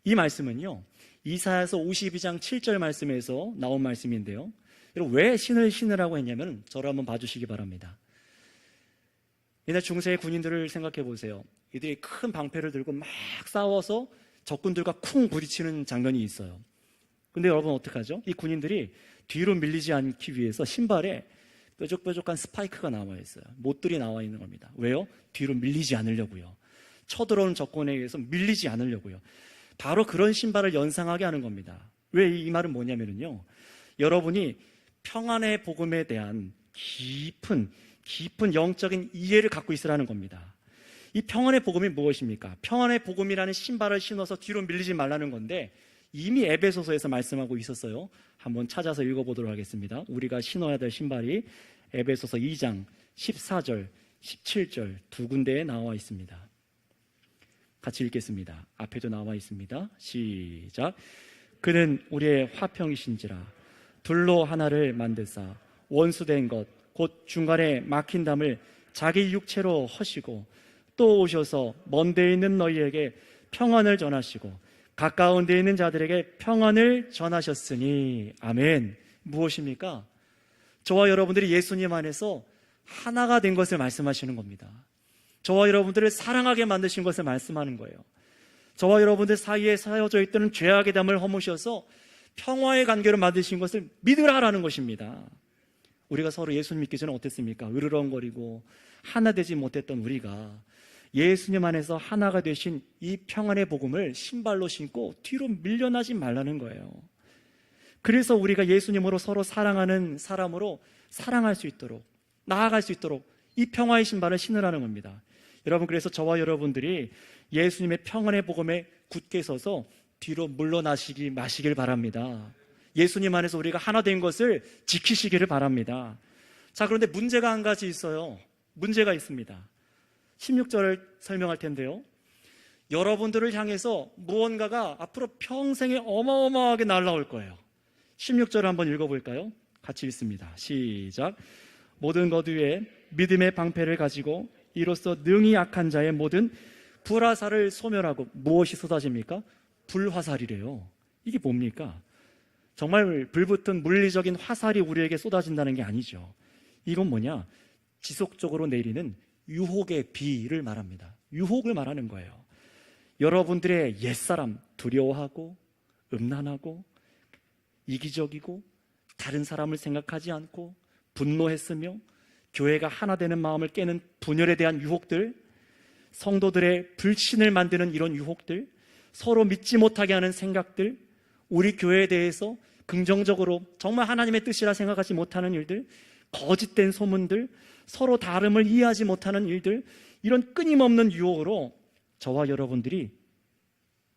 A: 이 말씀은요, 이사야서 52장 7절 말씀에서 나온 말씀인데요. 여러분, 왜 신을 신으라고 했냐면 저를 한번 봐주시기 바랍니다. 옛날 중세의 군인들을 생각해 보세요. 이들이 큰 방패를 들고 막 싸워서 적군들과 쿵 부딪히는 장면이 있어요. 근데 여러분, 어떡하죠? 이 군인들이 뒤로 밀리지 않기 위해서 신발에 뾰족뾰족한 스파이크가 나와 있어요. 못들이 나와 있는 겁니다. 왜요? 뒤로 밀리지 않으려고요. 쳐들어오는 적군에 의해서 밀리지 않으려고요. 바로 그런 신발을 연상하게 하는 겁니다. 왜 이 말은 뭐냐면요, 여러분이 평안의 복음에 대한 깊은 영적인 이해를 갖고 있으라는 겁니다. 이 평안의 복음이 무엇입니까? 평안의 복음이라는 신발을 신어서 뒤로 밀리지 말라는 건데 이미 에베소서에서 말씀하고 있었어요. 한번 찾아서 읽어보도록 하겠습니다. 우리가 신어야 될 신발이 에베소서 2장 14절, 17절 두 군데에 나와 있습니다. 같이 읽겠습니다. 앞에도 나와 있습니다. 시작. 그는 우리의 화평이신지라 둘로 하나를 만드사 원수된 것 곧 중간에 막힌 담을 자기 육체로 허시고 또 오셔서 먼 데 있는 너희에게 평안을 전하시고 가까운 데 있는 자들에게 평안을 전하셨으니. 아멘. 무엇입니까? 저와 여러분들이 예수님 안에서 하나가 된 것을 말씀하시는 겁니다. 저와 여러분들을 사랑하게 만드신 것을 말씀하는 거예요. 저와 여러분들 사이에 쌓여져 있던 죄악의 담을 허무셔서 평화의 관계로 만드신 것을 믿으라라는 것입니다. 우리가 서로 예수님 믿기 전에 어땠습니까? 으르렁거리고 하나 되지 못했던 우리가 예수님 안에서 하나가 되신 이 평안의 복음을 신발로 신고 뒤로 밀려나지 말라는 거예요. 그래서 우리가 예수님으로 서로 사랑하는 사람으로 사랑할 수 있도록, 나아갈 수 있도록 이 평화의 신발을 신으라는 겁니다. 여러분, 그래서 저와 여러분들이 예수님의 평안의 복음에 굳게 서서 뒤로 물러나시기 마시길 바랍니다. 예수님 안에서 우리가 하나 된 것을 지키시기를 바랍니다. 자, 그런데 문제가 한 가지 있어요. 문제가 있습니다. 16절을 설명할 텐데요, 여러분들을 향해서 무언가가 앞으로 평생에 어마어마하게 날라올 거예요. 16절을 한번 읽어볼까요? 같이 읽습니다. 시작. 모든 것 위에 믿음의 방패를 가지고 이로써 능히 약한 자의 모든 불화살을 소멸하고. 무엇이 쏟아집니까? 불화살이래요. 이게 뭡니까? 정말 불붙은 물리적인 화살이 우리에게 쏟아진다는 게 아니죠. 이건 뭐냐? 지속적으로 내리는 유혹의 비를 말합니다. 유혹을 말하는 거예요. 여러분들의 옛사람, 두려워하고 음란하고 이기적이고 다른 사람을 생각하지 않고 분노했으며 교회가 하나 되는 마음을 깨는 분열에 대한 유혹들, 성도들의 불신을 만드는 이런 유혹들, 서로 믿지 못하게 하는 생각들, 우리 교회에 대해서 긍정적으로 정말 하나님의 뜻이라 생각하지 못하는 일들, 거짓된 소문들, 서로 다름을 이해하지 못하는 일들, 이런 끊임없는 유혹으로 저와 여러분들이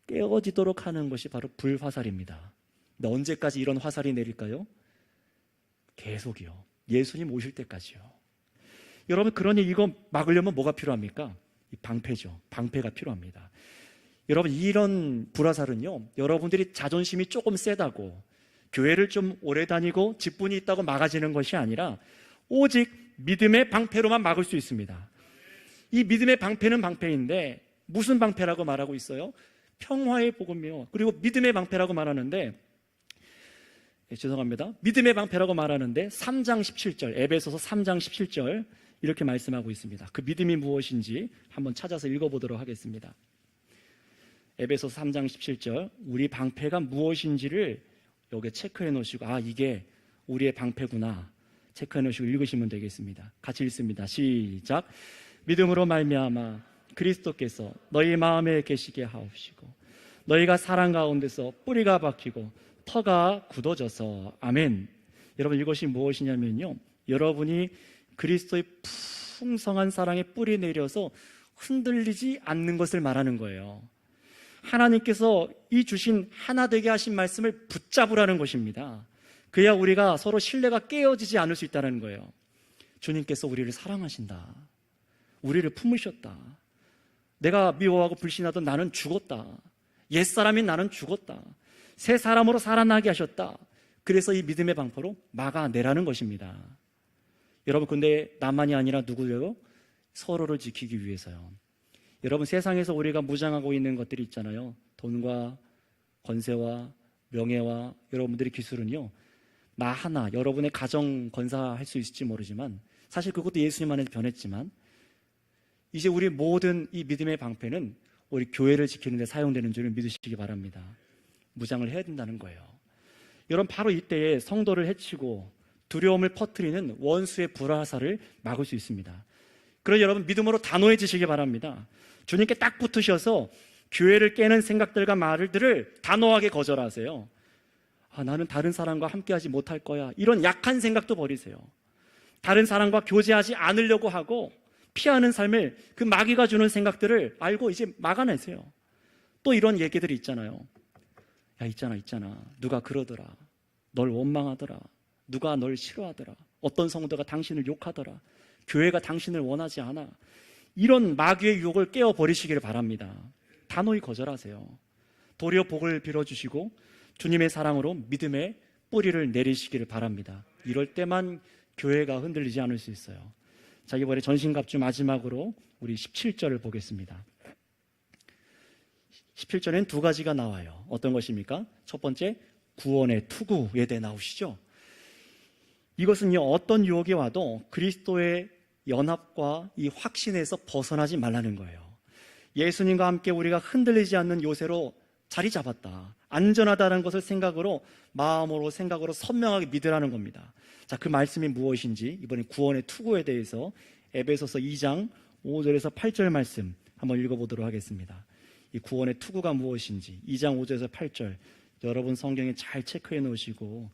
A: 깨어지도록 하는 것이 바로 불화살입니다. 근데 언제까지 이런 화살이 내릴까요? 계속이요. 예수님 오실 때까지요. 여러분, 그러니 이거 막으려면 뭐가 필요합니까? 이 방패죠. 방패가 필요합니다. 여러분, 이런 불화살은요, 여러분들이 자존심이 조금 세다고 교회를 좀 오래 다니고 직분이 있다고 막아지는 것이 아니라 오직 믿음의 방패로만 막을 수 있습니다. 이 믿음의 방패는 방패인데 무슨 방패라고 말하고 있어요? 평화의 복음이요. 그리고 믿음의 방패라고 말하는데, 죄송합니다. 믿음의 방패라고 말하는데 3장 17절, 에베소서 3장 17절 이렇게 말씀하고 있습니다. 그 믿음이 무엇인지 한번 찾아서 읽어보도록 하겠습니다. 에베소서 3장 17절, 우리 방패가 무엇인지를 여기에 체크해 놓으시고, 아, 이게 우리의 방패구나 체크해 놓으시고 읽으시면 되겠습니다. 같이 읽습니다. 시작. 믿음으로 말미암아 그리스도께서 너희 마음에 계시게 하옵시고 너희가 사랑 가운데서 뿌리가 박히고 터가 굳어져서. 아멘. 여러분, 이것이 무엇이냐면요, 여러분이 그리스도의 풍성한 사랑에 뿌리 내려서 흔들리지 않는 것을 말하는 거예요. 하나님께서 이 주신 하나 되게 하신 말씀을 붙잡으라는 것입니다. 그래야 우리가 서로 신뢰가 깨어지지 않을 수 있다는 거예요. 주님께서 우리를 사랑하신다. 우리를 품으셨다. 내가 미워하고 불신하던 나는 죽었다. 옛사람인 나는 죽었다. 새 사람으로 살아나게 하셨다. 그래서 이 믿음의 방패로 막아내라는 것입니다. 여러분, 근데 나만이 아니라 누구예요? 서로를 지키기 위해서요. 여러분, 세상에서 우리가 무장하고 있는 것들이 있잖아요. 돈과 권세와 명예와 여러분들의 기술은요, 나 하나, 여러분의 가정 건사할 수 있을지 모르지만 사실 그것도 예수님 안에서 변했지만, 이제 우리 모든 이 믿음의 방패는 우리 교회를 지키는 데 사용되는 줄을 믿으시기 바랍니다. 무장을 해야 된다는 거예요. 여러분, 바로 이때에 성도를 해치고 두려움을 퍼뜨리는 원수의 불화살을 막을 수 있습니다. 그래서 여러분, 믿음으로 단호해지시기 바랍니다. 주님께 딱 붙으셔서 교회를 깨는 생각들과 말들을 단호하게 거절하세요. 아, 나는 다른 사람과 함께하지 못할 거야, 이런 약한 생각도 버리세요. 다른 사람과 교제하지 않으려고 하고 피하는 삶을, 그 마귀가 주는 생각들을 알고 이제 막아내세요. 또 이런 얘기들이 있잖아요. 야, 있잖아 누가 그러더라, 널 원망하더라, 누가 널 싫어하더라, 어떤 성도가 당신을 욕하더라, 교회가 당신을 원하지 않아. 이런 마귀의 유혹을 깨어버리시기를 바랍니다. 단호히 거절하세요. 도리어 복을 빌어주시고 주님의 사랑으로 믿음의 뿌리를 내리시기를 바랍니다. 이럴 때만 교회가 흔들리지 않을 수 있어요. 자, 이번에 전신갑주 마지막으로 우리 17절을 보겠습니다. 17절에는 두 가지가 나와요. 어떤 것입니까? 첫 번째, 구원의 투구에 대해 나오시죠. 이것은요, 어떤 유혹이 와도 그리스도의 연합과 이 확신에서 벗어나지 말라는 거예요. 예수님과 함께 우리가 흔들리지 않는 요새로 자리 잡았다, 안전하다는 것을 마음으로 생각으로 선명하게 믿으라는 겁니다. 자, 그 말씀이 무엇인지 이번에 구원의 투구에 대해서 에베소서 2장 5절에서 8절 말씀 한번 읽어보도록 하겠습니다. 이 구원의 투구가 무엇인지 2장 5절에서 8절 여러분 성경에 잘 체크해 놓으시고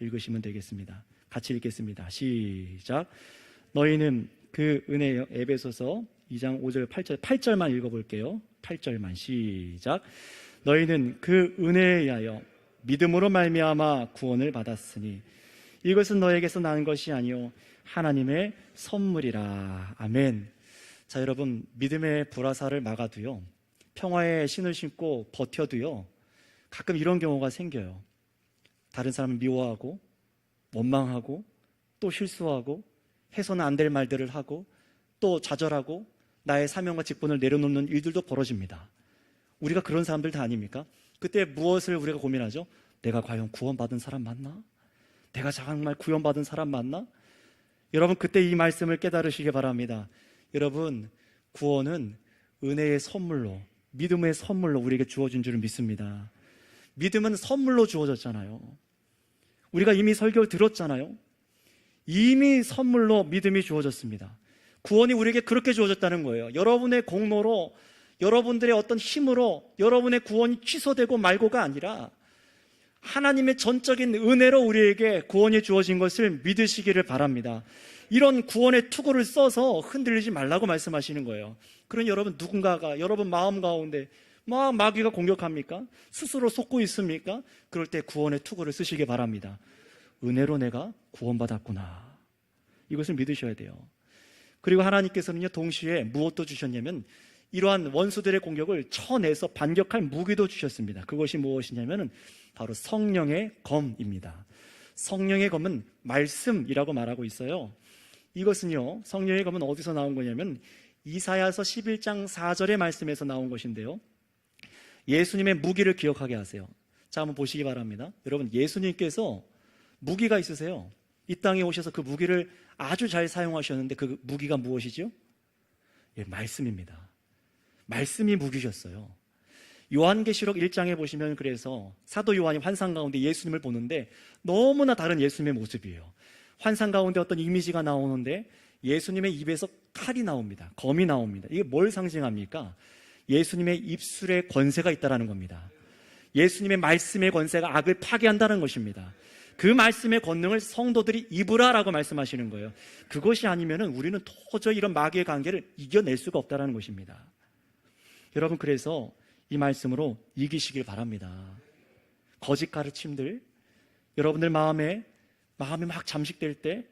A: 읽으시면 되겠습니다. 같이 읽겠습니다. 시작. 너희는 그 은혜여, 에베소서 2장 5절 8절만 읽어볼게요. 8절만 시작. 너희는 그 은혜에 의하여 믿음으로 말미암아 구원을 받았으니 이것은 너에게서 난 것이 아니요 하나님의 선물이라. 아멘. 자, 여러분, 믿음의 불화살을 막아도요, 평화의 신을 신고 버텨도요, 가끔 이런 경우가 생겨요. 다른 사람을 미워하고 원망하고 또 실수하고 해서는 안 될 말들을 하고 또 좌절하고 나의 사명과 직분을 내려놓는 일들도 벌어집니다. 우리가 그런 사람들 다 아닙니까? 그때 무엇을 우리가 고민하죠? 내가 과연 구원받은 사람 맞나? 내가 정말 구원받은 사람 맞나? 여러분, 그때 이 말씀을 깨달으시기 바랍니다. 여러분, 구원은 은혜의 선물로, 믿음의 선물로 우리에게 주어진 줄을 믿습니다. 믿음은 선물로 주어졌잖아요. 우리가 이미 설교를 들었잖아요. 이미 선물로 믿음이 주어졌습니다. 구원이 우리에게 그렇게 주어졌다는 거예요. 여러분의 공로로, 여러분들의 어떤 힘으로 여러분의 구원이 취소되고 말고가 아니라 하나님의 전적인 은혜로 우리에게 구원이 주어진 것을 믿으시기를 바랍니다. 이런 구원의 투구를 써서 흔들리지 말라고 말씀하시는 거예요. 그럼 여러분, 누군가가 여러분 마음 가운데 막 마귀가 공격합니까? 스스로 속고 있습니까? 그럴 때 구원의 투구를 쓰시기 바랍니다. 은혜로 내가 구원받았구나, 이것을 믿으셔야 돼요. 그리고 하나님께서는요, 동시에 무엇도 주셨냐면 이러한 원수들의 공격을 쳐내서 반격할 무기도 주셨습니다. 그것이 무엇이냐면 바로 성령의 검입니다. 성령의 검은 말씀이라고 말하고 있어요. 이것은요, 성령의 검은 어디서 나온 거냐면 이사야서 11장 4절의 말씀에서 나온 것인데요, 예수님의 무기를 기억하게 하세요. 자, 한번 보시기 바랍니다. 여러분, 예수님께서 무기가 있으세요. 이 땅에 오셔서 그 무기를 아주 잘 사용하셨는데 그 무기가 무엇이죠? 예, 말씀입니다. 말씀이 무기셨어요. 요한계시록 1장에 보시면 그래서 사도 요한이 환상 가운데 예수님을 보는데 너무나 다른 예수님의 모습이에요. 환상 가운데 어떤 이미지가 나오는데 예수님의 입에서 칼이 나옵니다. 검이 나옵니다. 이게 뭘 상징합니까? 예수님의 입술에 권세가 있다는 겁니다. 예수님의 말씀의 권세가 악을 파괴한다는 것입니다. 그 말씀의 권능을 성도들이 입으라라고 말씀하시는 거예요. 그것이 아니면 우리는 도저히 이런 마귀의 관계를 이겨낼 수가 없다는 것입니다. 여러분, 그래서 이 말씀으로 이기시길 바랍니다. 거짓 가르침들, 여러분들 마음에 막 잠식될 때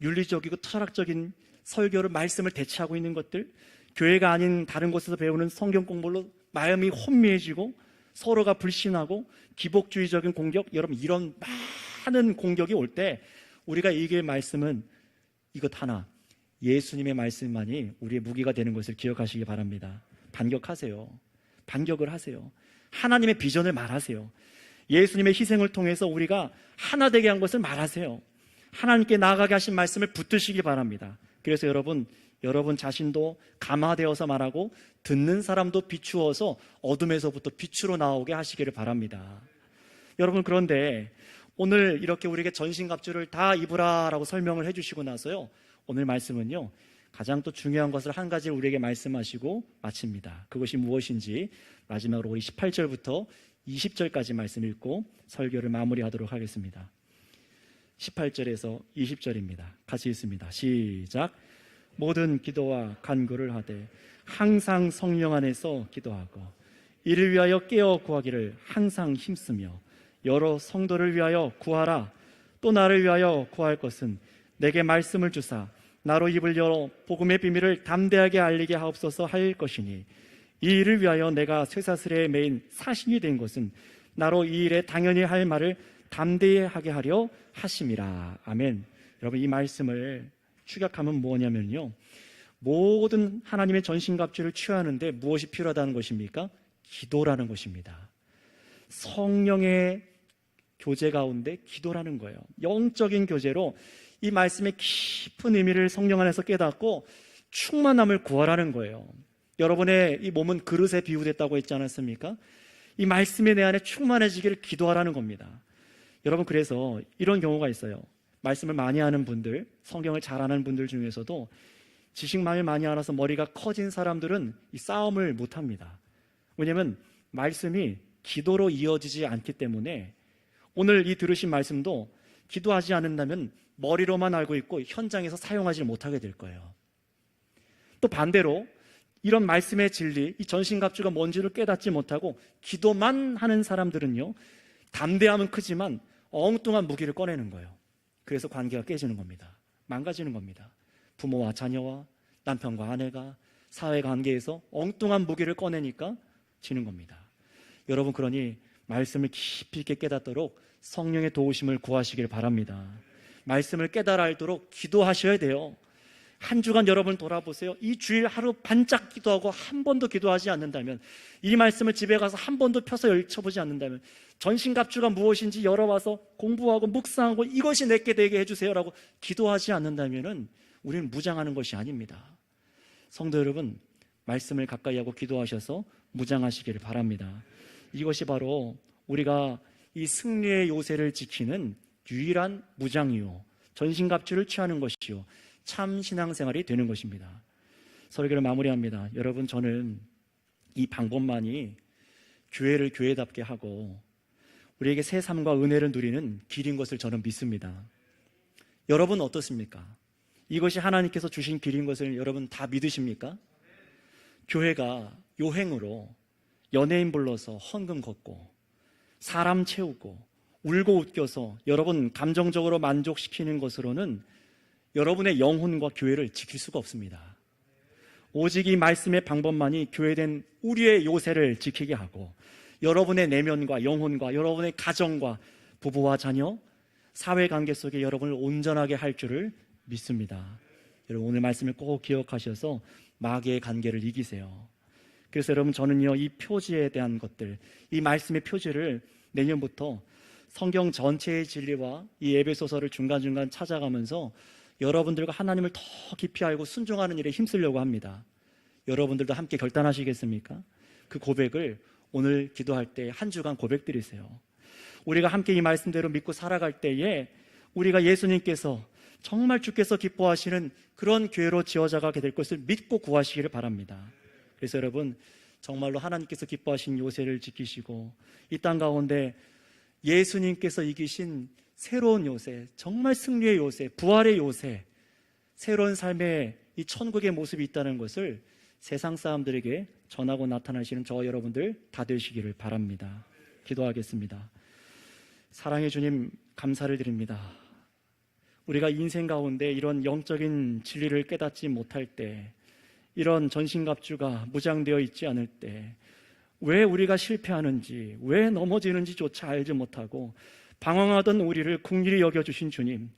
A: 윤리적이고 철학적인 설교를, 말씀을 대체하고 있는 것들, 교회가 아닌 다른 곳에서 배우는 성경 공부로 마음이 혼미해지고 서로가 불신하고 기복주의적인 공격, 여러분, 이런 많은 공격이 올 때 우리가 이길 말씀은 이것 하나, 예수님의 말씀만이 우리의 무기가 되는 것을 기억하시기 바랍니다. 반격하세요. 반격을 하세요. 하나님의 비전을 말하세요. 예수님의 희생을 통해서 우리가 하나 되게 한 것을 말하세요. 하나님께 나아가게 하신 말씀을 붙드시기 바랍니다. 그래서 여러분 자신도 감화되어서 말하고 듣는 사람도 비추어서 어둠에서부터 빛으로 나오게 하시기를 바랍니다. 여러분, 그런데 오늘 이렇게 우리에게 전신갑주를 다 입으라라고 설명을 해주시고 나서요, 오늘 말씀은요, 가장 또 중요한 것을 한 가지를 우리에게 말씀하시고 마칩니다. 그것이 무엇인지 마지막으로 우리 18절부터 20절까지 말씀 읽고 설교를 마무리하도록 하겠습니다. 18절에서 20절입니다. 같이 읽습니다. 시작. 모든 기도와 간구를 하되 항상 성령 안에서 기도하고 이를 위하여 깨어 구하기를 항상 힘쓰며 여러 성도를 위하여 구하라. 또 나를 위하여 구할 것은 내게 말씀을 주사 나로 입을 열어 복음의 비밀을 담대하게 알리게 하옵소서 할 것이니 이 일을 위하여 내가 쇠사슬에 매인 사신이 된 것은 나로 이 일에 당연히 할 말을 담대히 하게 하려 하심이라. 아멘. 여러분, 이 말씀을 축약하면 뭐냐면요, 모든 하나님의 전신갑주를 취하는데 무엇이 필요하다는 것입니까? 기도라는 것입니다. 성령의 교제 가운데 기도라는 거예요. 영적인 교제로 이 말씀의 깊은 의미를 성령 안에서 깨닫고 충만함을 구하라는 거예요. 여러분의 이 몸은 그릇에 비유됐다고 했지 않았습니까? 이 말씀이 내 안에 충만해지기를 기도하라는 겁니다. 여러분, 그래서 이런 경우가 있어요. 말씀을 많이 하는 분들, 성경을 잘 아는 분들 중에서도 지식만을 많이 알아서 머리가 커진 사람들은 이 싸움을 못합니다. 왜냐하면 말씀이 기도로 이어지지 않기 때문에 오늘 이 들으신 말씀도 기도하지 않는다면 머리로만 알고 있고 현장에서 사용하지 못하게 될 거예요. 또 반대로 이런 말씀의 진리, 이 전신갑주가 뭔지를 깨닫지 못하고 기도만 하는 사람들은요, 담대함은 크지만 엉뚱한 무기를 꺼내는 거예요. 그래서 관계가 깨지는 겁니다. 망가지는 겁니다. 부모와 자녀와 남편과 아내가 사회관계에서 엉뚱한 무기를 꺼내니까 지는 겁니다. 여러분, 그러니 말씀을 깊이 있게 깨닫도록 성령의 도우심을 구하시길 바랍니다. 말씀을 깨달아 알도록 기도하셔야 돼요. 한 주간 여러분 돌아보세요. 이 주일 하루 반짝 기도하고 한 번도 기도하지 않는다면, 이 말씀을 집에 가서 한 번도 펴서 읽혀보지 않는다면, 전신갑주가 무엇인지 열어와서 공부하고 묵상하고 이것이 내게 되게 해주세요라고 기도하지 않는다면 우리는 무장하는 것이 아닙니다. 성도 여러분, 말씀을 가까이 하고 기도하셔서 무장하시기를 바랍니다. 이것이 바로 우리가 이 승리의 요새를 지키는 유일한 무장이요, 전신갑주를 취하는 것이요, 참 신앙생활이 되는 것입니다. 설교를 마무리합니다. 여러분, 저는 이 방법만이 교회를 교회답게 하고 우리에게 새 삶과 은혜를 누리는 길인 것을 저는 믿습니다. 여러분 어떻습니까? 이것이 하나님께서 주신 길인 것을 여러분 다 믿으십니까? 교회가 요행으로 연예인 불러서 헌금 걷고 사람 채우고 울고 웃겨서 여러분 감정적으로 만족시키는 것으로는 여러분의 영혼과 교회를 지킬 수가 없습니다. 오직 이 말씀의 방법만이 교회된 우리의 요새를 지키게 하고 여러분의 내면과 영혼과 여러분의 가정과 부부와 자녀, 사회관계 속에 여러분을 온전하게 할 줄을 믿습니다. 여러분, 오늘 말씀을 꼭 기억하셔서 마귀의 관계를 이기세요. 그래서 여러분, 저는요, 이 표지에 대한 것들, 이 말씀의 표지를 내년부터 성경 전체의 진리와 이 에베소서를 중간중간 찾아가면서 여러분들과 하나님을 더 깊이 알고 순종하는 일에 힘쓰려고 합니다. 여러분들도 함께 결단하시겠습니까? 그 고백을 오늘 기도할 때 한 주간 고백드리세요. 우리가 함께 이 말씀대로 믿고 살아갈 때에 우리가 예수님께서 정말 주께서 기뻐하시는 그런 교회로 지어져가게 될 것을 믿고 구하시기를 바랍니다. 그래서 여러분, 정말로 하나님께서 기뻐하신 요새를 지키시고 이 땅 가운데 예수님께서 이기신 새로운 요새, 정말 승리의 요새, 부활의 요새, 새로운 삶의 이 천국의 모습이 있다는 것을 세상 사람들에게 전하고 나타나시는 저와 여러분들 다 되시기를 바랍니다. 기도하겠습니다. 사랑의 주님, 감사를 드립니다. 우리가 인생 가운데 이런 영적인 진리를 깨닫지 못할 때, 이런 전신갑주가 무장되어 있지 않을 때 왜 우리가 실패하는지, 왜 넘어지는지조차 알지 못하고 방황하던 우리를 긍휼히 여겨주신 주님,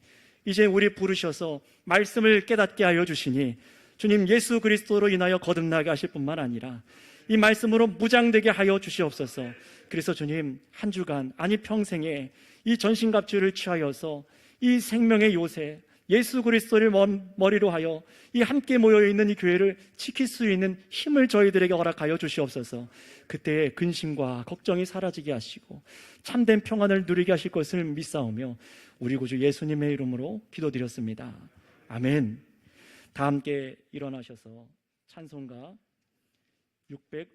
A: 이제 우리 부르셔서 말씀을 깨닫게 하여 주시니 주님, 예수 그리스도로 인하여 거듭나게 하실 뿐만 아니라 이 말씀으로 무장되게 하여 주시옵소서. 그래서 주님, 한 주간, 아니 평생에 이 전신갑주를 취하여서 이 생명의 요새 예수 그리스도를 머리로 하여 이 함께 모여있는 이 교회를 지킬 수 있는 힘을 저희들에게 허락하여 주시옵소서. 그때의 근심과 걱정이 사라지게 하시고 참된 평안을 누리게 하실 것을 믿사오며 우리 구주 예수님의 이름으로 기도드렸습니다. 아멘. 다 함께 일어나셔서 찬송가 600